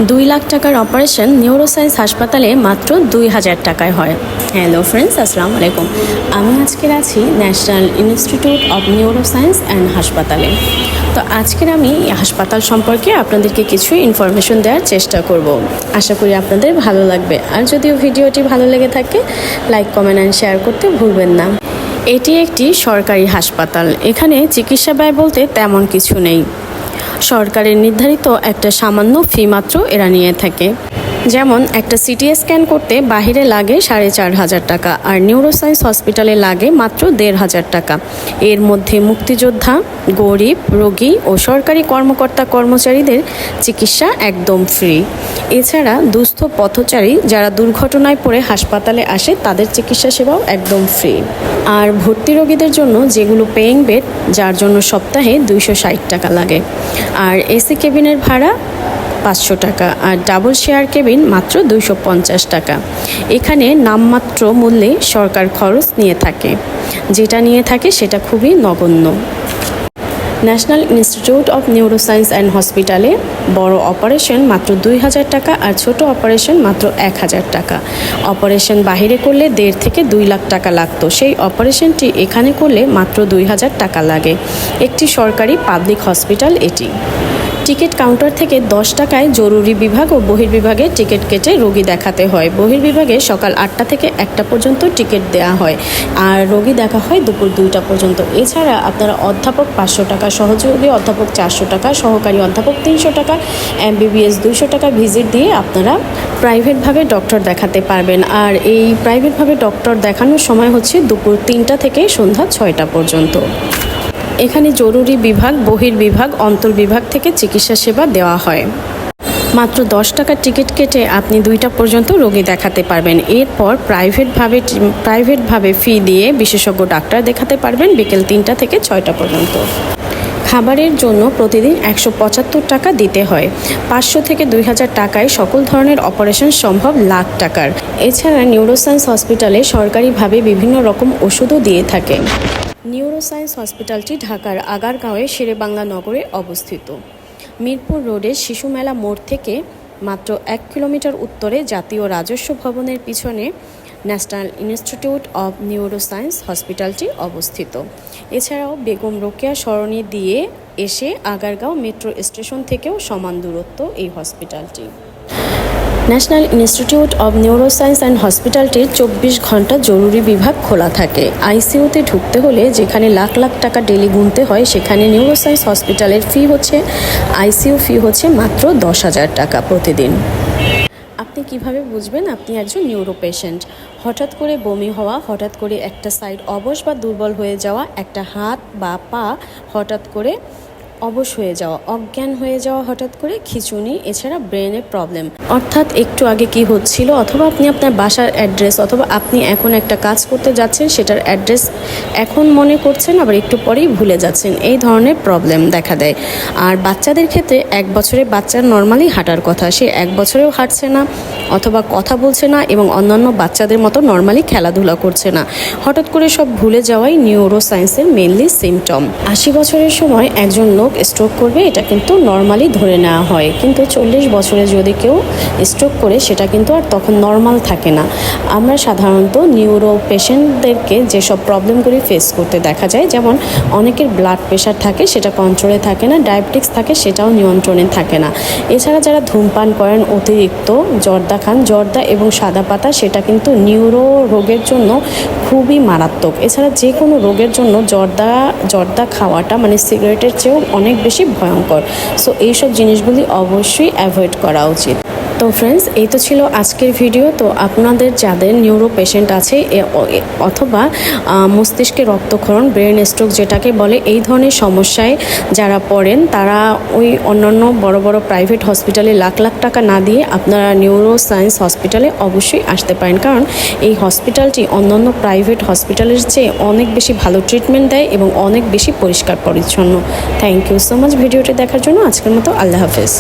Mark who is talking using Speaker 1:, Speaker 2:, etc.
Speaker 1: 2 লাখ টাকার operation neuroscience হাসপাতালে মাত্র 2000 টাকায় হয়। হ্যালো ফ্রেন্ডস, আসসালামু আলাইকুম। আমি আজকের আছি national institute of neuroscience and হাসপাতালে। তো আজকের আমি হাসপাতাল সম্পর্কে আপনাদেরকে কিছু ইনফরমেশন দেওয়ার চেষ্টা করব। আশা করি আপনাদের ভালো লাগবে। আর যদিও ভিডিওটি ভালো লেগে থাকে, লাইক, কমেন্ট অ্যান্ড শেয়ার করতে ভুলবেন না। এটি একটি সরকারি হাসপাতাল। এখানে চিকিৎসা ব্যয় বলতে তেমন কিছু নেই। সরকারের নির্ধারিত একটা সামান্য ফি মাত্র এরা নিয়ে থাকে। যেমন একটা সিটি স্ক্যান করতে বাহিরে লাগে 4500 টাকা, আর নিউরোসায়েন্স হসপিটালে লাগে মাত্র 1500 টাকা। এর মধ্যে মুক্তিযোদ্ধা, গরিব, রোগী ও সরকারি কর্মকর্তা কর্মচারীদের চিকিৎসা একদম ফ্রি। এছাড়া দুস্থ পথচারী যারা দুর্ঘটনায় পড়ে হাসপাতালে আসে তাদের চিকিৎসা সেবাও একদম ফ্রি। আর ভর্তি রোগীদের জন্য যেগুলো পেইং বেড, যার জন্য সপ্তাহে 260 টাকা লাগে। আর এসি কেবিনের ভাড়া 500 টাকা, আর ডাবল শেয়ার কেবিন মাত্র 250 টাকা। এখানে নামমাত্র মূল্যে সরকার খরচ নিয়ে থাকে, যেটা নিয়ে থাকে সেটা খুবই নগণ্য। National institute of neuroscience and হসপিটালে বড় অপারেশন মাত্র 2000 টাকা, আর ছোট অপারেশন মাত্র 1000 টাকা। অপারেশন বাহিরে করলে 1.5 থেকে 2 লাখ টাকা লাগতো, সেই অপারেশনটি এখানে করলে মাত্র 2000 টাকা লাগে। একটি সরকারি পাবলিক হসপিটাল এটি। টিকিট কাউন্টার থেকে 10 টাকায় জরুরি বিভাগ ও বহির্বিভাগে টিকিট কেটে রোগী দেখাতে হয়। বহির্বিভাগে সকাল 8টা থেকে 1টা পর্যন্ত টিকিট দেওয়া হয়, আর রোগী দেখা হয় দুপুর 2টা পর্যন্ত। এছাড়া আপনারা অধ্যাপক 500 টাকা, সহযোগী অধ্যাপক 400 টাকা, সহকারী অধ্যাপক 300 টাকা, MBBS 200 টাকা ভিজিট দিয়ে আপনারা প্রাইভেটভাবে ডক্টর দেখাতে পারবেন। আর এই প্রাইভেটভাবে ডক্টর দেখানোর সময় হচ্ছে দুপুর 3টা থেকে সন্ধ্যা 6টা পর্যন্ত। এখানে জরুরি বিভাগ, বহির্বিভাগ, অন্তর্বিভাগ থেকে চিকিৎসা সেবা দেওয়া হয়। মাত্র 10 টাকার টিকিট কেটে আপনি 2টা পর্যন্ত রোগী দেখাতে পারবেন। এরপর প্রাইভেটভাবে ফি দিয়ে বিশেষজ্ঞ ডাক্তার দেখাতে পারবেন বিকেল 3টা থেকে 6টা পর্যন্ত। খাবারের জন্য প্রতিদিন 175 টাকা দিতে হয়। 500 থেকে 2000 টাকায় সকল ধরনের অপারেশন সম্ভব লাখ টাকার। এছাড়া নিউরোসায়েন্স হসপিটালে সরকারিভাবে বিভিন্ন রকম ওষুধও দিয়ে থাকে। নিউরোসায়েন্স হসপিটালটি ঢাকার আগারগাঁওয়ে শেরেবাংলা নগরে অবস্থিত। মিরপুর রোডের শিশু মেলা মোড় থেকে মাত্র 1 কিলোমিটার উত্তরে জাতীয় রাজস্ব ভবনের পিছনে ন্যাশনাল ইনস্টিটিউট অব নিউরোসায়েন্স হসপিটালটি অবস্থিত। এছাড়াও বেগম রোকেয়া সরণি দিয়ে এসে আগারগাঁও মেট্রো স্টেশন থেকেও সমান দূরত্ব এই হসপিটালটি। National institute of neuroscience and হসপিটালটির 24 ঘন্টা জরুরি বিভাগ খোলা থাকে। আইসিইউতে ঢুকতে হলে যেখানে লাখ লাখ টাকা ডেলি গুনতে হয়, সেখানে নিউরোসায়েন্স হসপিটালের ফি হচ্ছে, আইসিইউ ফি হচ্ছে মাত্র 10,000 টাকা প্রতিদিন। আপনি কিভাবে বুঝবেন আপনি একজন নিউরো পেশেন্ট? হঠাৎ করে বমি হওয়া, হঠাৎ করে একটা সাইড অবশ বা দুর্বল হয়ে যাওয়া, একটা হাত বা পা হঠাৎ করে অবশ হয়ে যাওয়া, অজ্ঞান হয়ে যাওয়া হঠাৎ করে, খিঁচুনি, এছাড়া ব্রেনের প্রবলেম। অর্থাৎ একটু আগে কি হচ্ছিল, অথবা আপনি আপনার বাসার অ্যাড্রেস, অথবা আপনি এখন একটা কাজ করতে যাচ্ছেন সেটার অ্যাড্রেস এখন মনে করছেন, আবার একটু পরেই ভুলে যাচ্ছেন, এই ধরনের প্রবলেম দেখা দেয়। আর বাচ্চাদের ক্ষেত্রে 1 বছরের বাচ্চার নর্মালি হাঁটার কথা, সে 1 বছরেও হাঁটছে না, অথবা কথা বলছে না, এবং অন্যান্য বাচ্চাদের মতো নর্মালি খেলাধুলা করছে না। হঠাৎ করে সব ভুলে যাওয়াই নিউরোসায়েন্সের মেনলি সিমটম। 80 বছরের সময় একজন লোক স্ট্রোক করবে, এটা কিন্তু নর্মালি ধরে নেওয়া হয়, কিন্তু 40 বছরে যদি কেউ স্ট্রোক করে সেটা কিন্তু আর তখন নর্মাল থাকে না। আমরা সাধারণত নিউরো পেশেন্টদেরকে যেসব প্রবলেমগুলি ফেস করতে দেখা যায়, যেমন অনেকের ব্লাড প্রেশার থাকে, সেটা কন্ট্রোলে থাকে না, ডায়াবেটিক্স থাকে, সেটাও নিয়ন্ত্রণে থাকে না। এছাড়া যারা ধূমপান করেন, অতিরিক্ত জর্দা খান, জর্দা এবং সাদা পাতা, সেটা কিন্তু নিউরো রোগের জন্য খুবই মারাত্মক। এছাড়া যে কোনো রোগের জন্য জর্দা খাওয়াটা মানে সিগারেটের চেয়েও অনেক বেশি ভয়ঙ্কর। সো এইসব জিনিসগুলি অবশ্যই অ্যাভয়েড করা উচিত। তো ফ্রেন্ডস, এই তো ছিল আজকের ভিডিও। তো আপনাদের যাদের নিউরো পেশেন্ট আছে, অথবা মস্তিষ্কে রক্তক্ষরণ, ব্রেন স্ট্রোক যেটাকে বলে, এই ধরনের সমস্যায় যারা পড়েন, তারা ওই অন্যান্য বড় বড় প্রাইভেট হসপিটালে লাখ লাখ টাকা না দিয়ে আপনারা নিউরোসায়েন্স হসপিটালে অবশ্যই আসতে পারেন, কারণ এই হসপিটালটি অন্যান্য প্রাইভেট হসপিটালের চেয়ে অনেক বেশি ভালো ট্রিটমেন্ট দেয় এবং অনেক বেশি পরিষ্কার পরিচ্ছন্ন। থ্যাংক ইউ সো মাচ ভিডিওটি দেখার জন্য। আজকের মতো আল্লাহ হাফেজ।